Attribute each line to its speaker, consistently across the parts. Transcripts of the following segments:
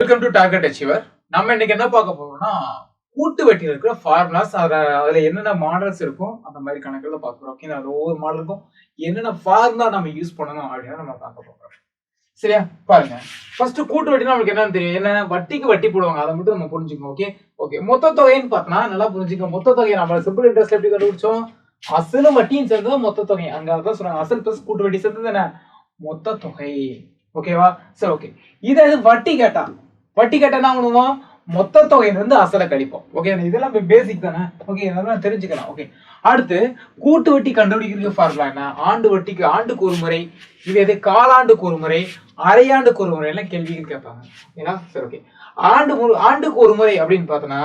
Speaker 1: Welcome to target achiever. நம்ம இன்னைக்கு என்ன பார்க்க போறோம்னா கூட்டு வட்டியில் இருக்கிற ஃபார்முலாஸ், அதுல என்னென்ன மாடல்ஸ் இருக்கும் அந்த மாதிரி கணக்குல பார்க்குறோம். ஓகே, அது ஒவ்வொரு மாடலுக்கும் என்னென்ன ஃபார்முலா நம்ம யூஸ் பண்ணணும் அப்படின்னு நம்ம பார்க்க போறோம். சரியா, பாருங்க. ஃபர்ஸ்ட் கூட்டு வட்டினா நமக்கு என்னன்னு தெரியும், என்ன வட்டிக்கு வட்டி போடுவாங்க, அதை மட்டும் நம்ம புரிஞ்சுக்கணும். ஓகே ஓகே மொத்த தொகைன்னு பார்த்தோம்னா நல்லா புரிஞ்சுக்கணும். மொத்த தொகை நம்ம சிம்பிள் இன்ட்ரெஸ்ட் எப்படி கண்டுபிடிச்சோம், அசலும் வட்டியும் சேர்ந்தது மொத்த தொகை. அங்க அதான் சொல்றாங்க, அசல் பிளஸ் கூட்டு வட்டி சேர்ந்தது என்ன மொத்த தொகை. ஓகேவா, சரி ஓகே. இதை வட்டி கேட்டா என்ன பண்ணுவோம், மொத்த தொகையிலிருந்து அசலை கழிப்போம். ஓகே, இதெல்லாம் பேசிக் தானே. ஓகே, இதெல்லாம் தெரிஞ்சுக்கலாம். ஓகே, அடுத்து கூட்டு வட்டி கண்டுபிடிக்கிறதுக்கு ஃபார்முலா என்ன, ஆண்டு வட்டிக்கு ஆண்டுக்கு ஒரு முறை, இது காலாண்டுக்கு ஒரு முறை, அரையாண்டுக்கு ஒரு முறை எல்லாம் கேள்விகள் கேட்பாங்க. ஓகேங்களா, சரி ஓகே. ஆண்டுக்கு ஒரு முறை அப்படின்னு பார்த்தோன்னா,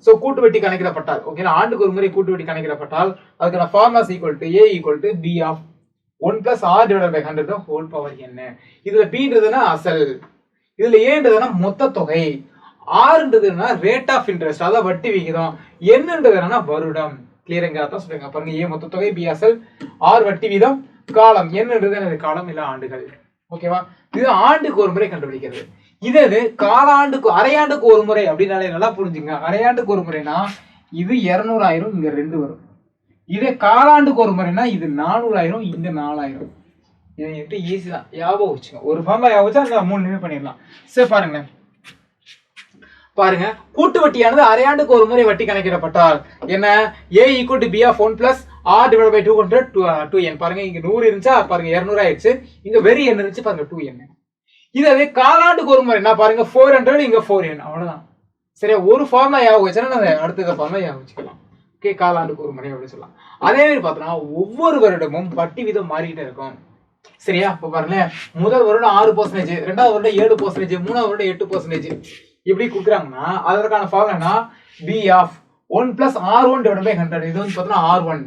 Speaker 1: சோ கூட்டு வட்டி கணக்கிடப்பட்டால், ஓகே, ஆண்டுக்கு ஒரு முறை கூட்டு வட்டி கணக்கிடப்பட்டால் அதுக்கான formulas equal to A equal to B of 1 plus R divided by 100 whole power n. இதுல Bன்றதுன்னா அசல், இதுல Aன்றதுன்னா மொத்த தொகை, Rன்றதுன்னா ரேட் ஆஃப் இன்ட்ரெஸ்ட் அதாவது வட்டி விகிதம், Nன்றதுன்னா வருடம். கிளியருங்க, அதான் சொல்லுங்க பாருங்க. A மொத்த தொகை, B அசல், R வட்டி வீதம், காலம் Nன்றது காலம் இல்ல ஆண்டுகள். ஓகேவா, இது ஆண்டுக்கு ஒரு முறை கண்டுபிடிக்கிறது. இது காலாண்டுக்கு அரையாண்டுக்கு ஒரு முறை அப்படின்னாலே நல்லா புரிஞ்சுங்க. அரையாண்டுக்கு ஒரு முறைனா இது 200,000 இங்க 2 வரும். இதே காலாண்டுக்கு ஒரு முறைனா இது 400,000 இங்க 4,000. இது ஈஸி தான், ஞாபகம் வச்சுங்க. ஒரு ஃபார்முலா ஞாபகம் வச்சா அந்த 3 நிமிடம் பண்ணிடலாம். சரி பாருங்க, கூட்டு வட்டியானது அரையாண்டுக்கு ஒரு முறை வட்டி கணக்கிடப்பட்டால் என்ன, A equal to B of 1 plus R divided by 200 2n. பாருங்க, இங்க 100 இருந்துச்சா, பாருங்க 200 ஆயிடுச்சு. இங்க வெரி n இருந்துச்சு, பாருங்க 2n. இதே காலாண்டுக்கு ஒரு முறை நான் பாருங்க 400 இங்க 4n, அவ்வளவுதான். சரியா, ஒரு ஃபார்முலா ஞாபகம் வச்சா நான் அடுத்த ஃபார்முலா ஞாபகம் வச்சுக்கலாம். ஓகே, காலாண்டுக்கு ஒரு முறை அப்படின்னு சொல்லலாம். அதே மாதிரி பார்த்தோம்னா ஒவ்வொரு வருடமும் வட்டி வீதம் மாறிக்கிட்டே இருக்கும். சரியா, இப்ப பாருங்க, முதல் வருடம் 6%, ரெண்டாவது வருடம் 7%, மூணாவது வருடம் 8%, இப்படி கொடுக்குறாங்கன்னா அதற்கான formula B of 1 plus R1 divided by 100. இது வந்து பார்த்தோம்னா R1,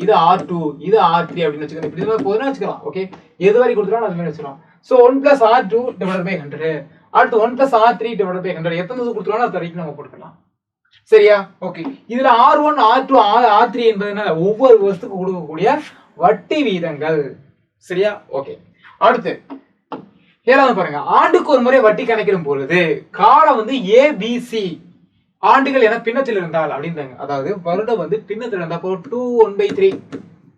Speaker 1: இது R2, இது R3 அப்படின்னு வச்சுக்கலாம். இப்படி போதுன்னு வச்சுக்கலாம். ஓகே, எது வரை கொடுத்துருவோம் அது மாதிரி வச்சுக்கலாம். So 1 plus R2 divided by 100, அடுத்து 1 plus R3 divided by 100, எத்தனை கொடுத்துருவோம் அது வரைக்கும் நம்ம போட்டுக்கலாம். சரியா, ஓகே. இதுல R1, R2, R3 என்பது ஒவ்வொரு வருஷத்துக்கு கொடுக்கக்கூடிய வட்டி வீதங்கள். சரியா, ஓகே. அடுத்து ஏழாவது பாருங்க, ஆண்டுக்கு ஒரு முறை வட்டி கணக்கிடும் பொழுது காலம் வந்து ABC ஆண்டுகள் என பின்னத்தில் இருந்தால் அப்படின்றாங்க. அதாவது வருடம் வந்து பின்னத்தில் இருந்தா 2 1/3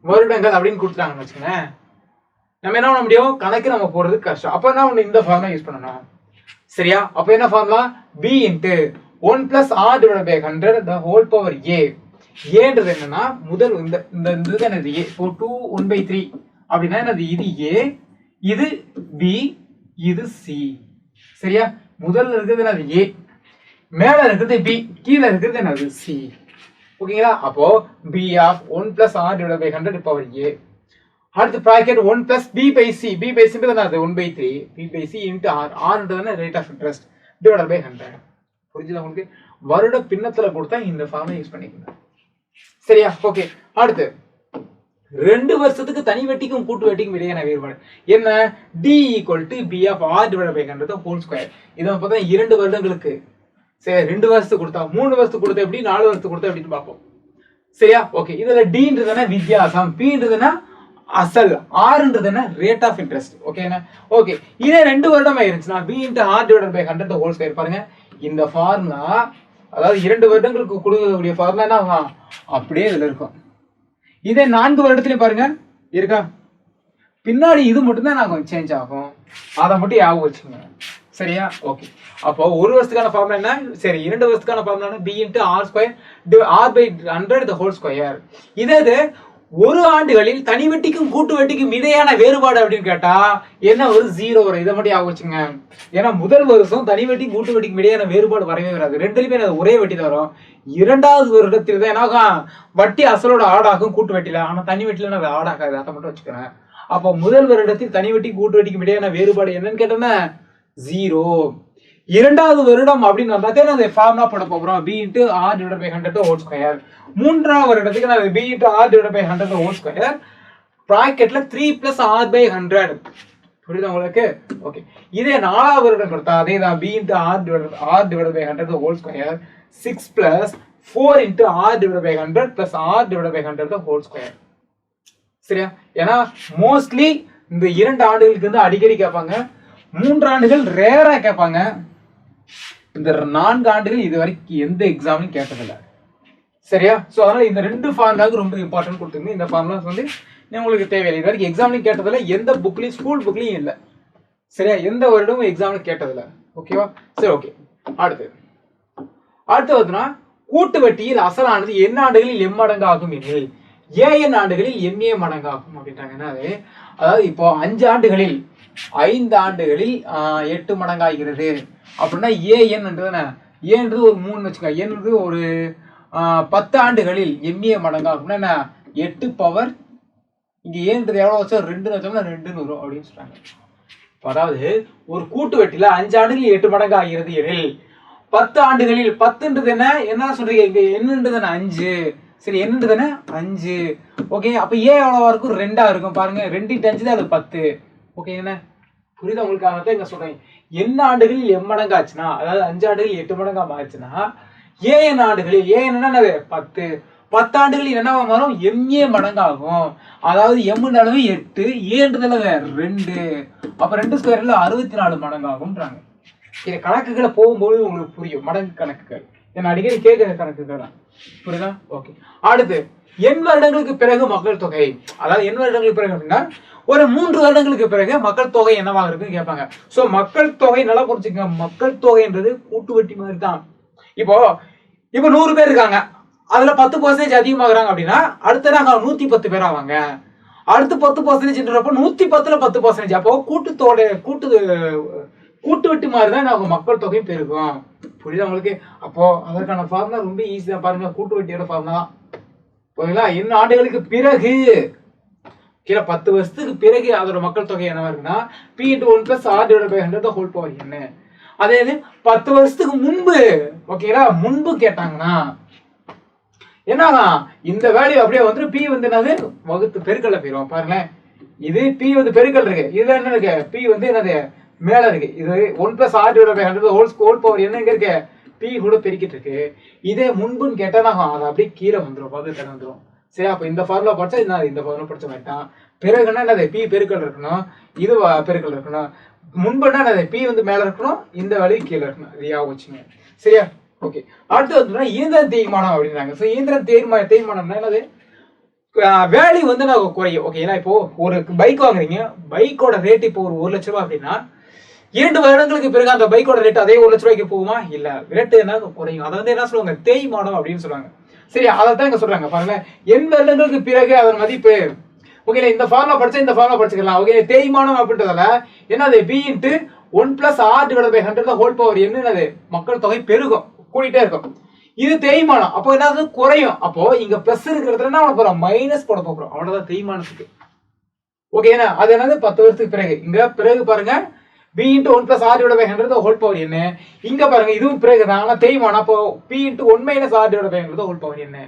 Speaker 1: வருடங்கள் அப்படின்னு கொடுத்துட்டாங்கன்னு வச்சுக்கோங்க. நம்ம என்ன பண்ண முடியும், கணக்கு நம்ம போறது கஷ்டம். அப்ப என்ன இந்த ஃபார்முலா யூஸ் பண்ணணும். சரியா, அப்ப என்ன formula, B into 1 plus R divided by 100 the whole power A. ஏன்றது என்னன்னா முதல் இந்த என்னது A, 2 1/3 அப்படின்னா என்னது, இது A, இது B, இது C. சரியா, முதல்ல இருக்கிறது என்னது A, மேல இருக்கிறது B, கீழே இருக்கிறது என்னது C. ஓகேங்களா, அப்போ B of 1 plus R divided by 100 power A. அடுத்து bracket 1 plus B by C. B by C என்னது 1/3, B by C into R. Rன்றதுன்னா rate of interest divided by 100. புரிஞ்சுதா உங்களுக்கு, வருட பின்னத்துல கொடுத்தா இந்த ஃபார்முலா யூஸ் பண்ணிக்கணும். சரியா, ஓகே. அடுத்து 2 வருஷத்துக்கு தனி வட்டிக்கும் கூட்டு வட்டிக்கும் இடையான வேறுபாடு என்ன, D equal to B of R divided by 100 whole square. இதை பார்த்தா 2 வருடங்களுக்கு, சரி 2 வருஷத்துக்கு கொடுத்தா, 3 வருஷத்துக்கு கொடுத்தா எப்படி, 4 வருஷத்துக்கு கொடுத்தா எப்படின்னு பார்ப்போம். சரியா, ஓகே. இதுல Dன்றதுன்னா வித்தியாசம், Pன்றதுன்னா அசல், Rன்றதுன்னா ரேட் ஆஃப் இன்ட்ரெஸ்ட். ஓகேண்ணா, ஓகே. இதே 2 வருடம் ஆயிருச்சுன்னா B into R divided by 100 whole square. பாருங்க, இந்த ஃபார்முலா அதாவது 2 வருடங்களுக்கு கொடுக்கக்கூடிய ஃபார்முலா என்ன அப்படியே இதுல இருக்கும். இதே 4 வருடத்துலயும் பாருங்க இருக்கா, பின்னாடி இது மட்டும் தான் கொஞ்சம் சேஞ்ச் ஆகும், அதை மட்டும் ஞாபகம் வச்சுக்கோங்க. சரியா, ஓகே. அப்போ ஒரு வருஷத்துக்கான ஃபார்முலா என்ன, சரி 2 வருஷத்துக்கான formula B into R square R by 100 the whole square. இதே ஒரு ஆண்டுகளில் தனி வட்டிக்கும் கூட்டு வட்டிக்கும் இடையான வேறுபாடு அப்படின்னு கேட்டா என்ன ஒரு 0 வரும். இதை மட்டும் ஞாபகம் வச்சுங்க. ஏன்னா முதல் வருஷம் தனி வட்டி கூட்டு வட்டிக்கும் இடையான வேறுபாடு வரவே வராது, ரெண்டுலயுமே ஒரே வட்டி தான் வரும். இரண்டாவது வருடத்தில் தான் என்னாகும், வட்டி அசலோட ஆடாகும் கூட்டு வட்டியில, ஆனா தனி வட்டியில அது ஆடாகாது, அதை மட்டும் வச்சுக்கிறேன். அப்போ முதல் வருடத்தில் தனி வட்டி கூட்டு வட்டிக்கும் இடையான வேறுபாடு என்னன்னு கேட்டோம்னா 0. இரண்டாவது வருடம் அப்படின்னு வந்தாத்தே நான் ஃபார்முலா போட போறோம், B into R divided by 100 whole square. மூன்றாவது வருடத்துக்கு நான் B into R divided by 100 whole square பிராக்கெட்ல 3 plus R by 100. புரியுதா உங்களுக்கு, ஓகே. இதே 4வது வருடம் கொடுத்தா அதே தான், B into R divided by 100 whole square 6 plus 4 into R divided by 100 plus R divided by 100 whole square. சரியா, ஏன்னா மோஸ்ட்லி இந்த 2 ஆண்டுகளுக்கு வந்து அடிக்கடி கேட்பாங்க, 3 ஆண்டுகள் ரேரா கேட்பாங்க. இந்த 4 ஆண்டுகள் இது வரைக்கும் எந்த எக்ஸாம்லையும் கேட்டதில்லை. சரியா? ஸோ அதனால இந்த 2 ஃபார்முலாவுக்கு ரொம்ப இம்பார்ட்டன்ட் கொடுத்துருங்க. இந்த ஃபார்முலாஸ் வந்து உங்களுக்கு தேவையில்லை. இது வரைக்கும் எக்ஸாம்லையும் கேட்டதில்லை, எந்த புக்லையும் ஸ்கூல் புக்லையும் இல்லை. சரியா? எந்த வருடமும் எக்ஸாம்ல கேட்டதில்லை. ஓகேவா? சரி, ஓகே. அடுத்து பார்த்தீங்கன்னா கூட்டு வட்டியில் அசலானது என்ன ஆண்டுகளில் எம்மடங்கு ஆகும் எனில் ஏஎன் ஆண்டுகளில் எம்ஏ மடங்காகும் அப்படின்றாங்க. அதாவது இப்போ 5 ஆண்டுகளில் 5 ஆண்டுகளில் 8 மடங்காகிறது அப்படின்னா ஏஎன்ன்றது ஏன்றது ஒரு 3 வச்சுக்கோ. ஏன்றது ஒரு 10 ஆண்டுகளில் எம்ஏ மடங்காகும்னா என்ன 8 பவர் இங்க ஏன்றது எவ்வளவு வச்சா 2 வச்சோம்னா 2 வரும் அப்படின்னு சொல்றாங்க. அதாவது ஒரு கூட்டு வட்டியில 5 ஆண்டுகளில் 8 மடங்கு ஆகிறது எனில் 10 ஆண்டுகளில் 10ன்றது என்ன சொல்றீங்க? இங்க என்னன்றது 5. சரி, என்னன்றது 5. ஓகே, அப்ப ஏன் எவ்வளவா இருக்கும்? 2ஆ இருக்கும். பாருங்க, 2 × 5 தான் அது 10. ஓகே, என்ன புரியுதா உங்களுக்கு? தான் இங்க சொல்றேன். என்ன ஆண்டுகளில் எம்மடங்கு ஆச்சுன்னா, அதாவது 5 ஆண்டுகளில் 8 மடங்கா மாறிச்சுன்னா ஏஎன் ஆண்டுகளில் என்னது 10. 10 ஆண்டுகளில் என்னவா மாறும்? எம்ஏ மடங்காகும். அதாவது எம்ன்ற அளவு 8, ஏன்றதுல 2. அப்ப 2 ஸ்கொயர்ல 64 மடங்காகும்ன்றாங்க. இது கணக்குகளை போகும்போது உங்களுக்கு புரியும். மடங்கு கணக்குகள் என்ன அடிக்கடி கேட்கிற கணக்குகள் தான். புரியுதா? ஓகே. அடுத்து என் வருடங்களுக்கு பிறகு மக்கள் தொகை, அதாவது என் வருடங்களுக்கு பிறகு அப்படின்னா ஒரு 3 வருடங்களுக்கு பிறகு மக்கள் தொகை என்னவாக இருக்குன்னு கேட்பாங்க. சோ மக்கள் தொகை நல்லா புரிஞ்சுக்கங்க. மக்கள் தொகைன்றது கூட்டு வட்டி மாதிரி தான். இப்போ 100 பேர் இருக்காங்க, அதுல 10% அதிகமாகறாங்க அப்படின்னா அடுத்த நாங்க 110 பேர் ஆவாங்க. அடுத்து 10%ன்றப்ப 110ல 10%. அப்போ கூட்டு வட்டி மாதிரி தான் நம்ம மக்கள் தொகை பெருகும். புரியுதா உங்களுக்கு? அப்போ அதற்கான ஃபார்முலா ரொம்ப ஈஸி தான். பாருங்க, கூட்டு வட்டியோட ஃபார்முலா புரியுங்களா? என்ன ஆண்டுகளுக்கு பிறகு கீழே 10 வருஷத்துக்கு பிறகு அதோட மக்கள் தொகை என்னவா இருக்குன்னா P × 1 + R/100 ஹோல் பவர் என்ன. அதே 10 வருஷத்துக்கு முன்பு, ஓகேங்களா, முன்பு கேட்டாங்கன்னா என்னன்னா இந்த வேல்யூ அப்படியே வந்து P வந்து என்னது வகுத்து பெருக்கல்ல போயிடும். பாருங்களேன், இது P வந்து பெருக்கல் இருக்கு, இதுல என்ன இருக்கு? P வந்து என்னது மேல இருக்கு. இது 1 + R/100 ஹோல் பவர் என்ன இங்க இருக்கு? P கூட பெருக்கிட்டு இருக்கு. இதே முன்புன்னு கேட்டா நான் அது அப்படியே கீழே வந்துடும், வகுத்து வந்துடும். சரி, அப்ப இந்த ஃபார்முலா படிச்சா இந்த ஃபார்முலா படிச்ச மாட்டான். பிறகுன்னா என்னது? P பெருக்கல் இருக்கணும், இது பெருக்கல் இருக்கணும். முன்புன்னா என்னது? P வந்து மேல இருக்கணும், இந்த வேல்யூ கீழே இருக்கணும். இது ஞாபகம் வச்சுங்க. சரியா? ஓகே. அடுத்து வந்து இயந்திர தேய்மானம் அப்படின்றாங்க. ஸோ இயந்திர தேய்மானம்னா என்னது? வேல்யூ வந்து நான் குறையும். ஓகே, ஏன்னா இப்போ ஒரு பைக் வாங்குறீங்க, பைக்கோட ரேட் இப்போ ஒரு 1 லட்ச ரூபாய் அப்படின்னா 2 வருடங்களுக்கு பிறகு அந்த பைக்கோட ரேட் அதே 1 லட்ச ரூபாய்க்கு போகுமா? இல்ல, ரேட் என்ன குறையும். அதை வந்து என்ன சொல்லுவாங்க? தேய்மானம் அப்படின்னு சொல்லுவாங்க. சரி, அதை தான் இங்க சொல்றாங்க. பாருங்க, என் வருடங்களுக்கு பிறகு அதன் மதிப்பு. ஓகே, இந்த ஃபார்முலா படிச்சா இந்த ஃபார்முலா படிச்சுக்கலாம். ஓகே, தேய்மானம் அப்படின்றதால என்னது? B × 1 + R/100 ஹோல் பவர் என்னது? மக்கள் தொகை பெருகும், கூடிட்டே இருக்கும். இது தேய்மானம், அப்போ என்னது? குறையும். அப்போ இங்க பிளஸ் இருக்கிறதுல என்ன பண்ண போறோம்? மைனஸ் போட போறோம். அவ்வளவுதான் தேய்மானத்துக்கு. ஓகேனா? அது என்னது? 10 வருஷத்துக்கு பிறகு. இங்க பிறகு பாருங்க, B × 1 + R/100 ஹோல் பவர் என்ன. இங்க பாருங்க, இதுவும் பிறகு தான், ஆனா தேய்மானம். அப்போ P × 1 - R/100 ஹோல் பவர் என்ன.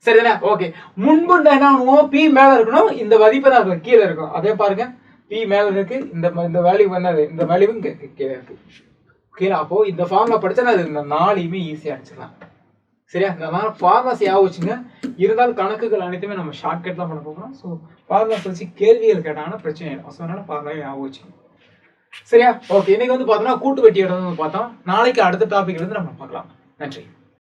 Speaker 1: சரிதானே? ஓகே. முன்பு என்ன பண்ணுவோம்? P மேல இருக்கணும், இந்த மதிப்பு தான் கீழே இருக்கும். அதே பாருங்க, P மேல இருக்கு, இந்த வேல்யூ என்னது? இந்த வேல்யூ கீழே இருக்கு. ஓகே, அப்போ இந்த ஃபார்முலா படிச்சா இந்த 4யுமே ஈஸியா அடிச்சிடலாம். சரியா? இந்த ஃபார்முலாஸ் ஞாபகம் வச்சுங்க. இருந்தாலும் கணக்குகள் அனைத்துமே நம்ம ஷார்ட்கட் தான் பண்ண போகிறோம். ஸோ ஃபார்முலாஸ் வச்சு கேள்விகள் கேட்டாங்கன்னா பிரச்சனை இல்லை. ஸோ அதனால ஃபார்முலா ஞாபகம் வச்சுங்க. சரியா? ஓகே, இன்னைக்கு வந்து பார்த்தோம்னா கூட்டு வட்டியோட பார்த்தோம். நாளைக்கு அடுத்த டாபிக்ல இருந்து நம்ம பார்க்கலாம். நன்றி.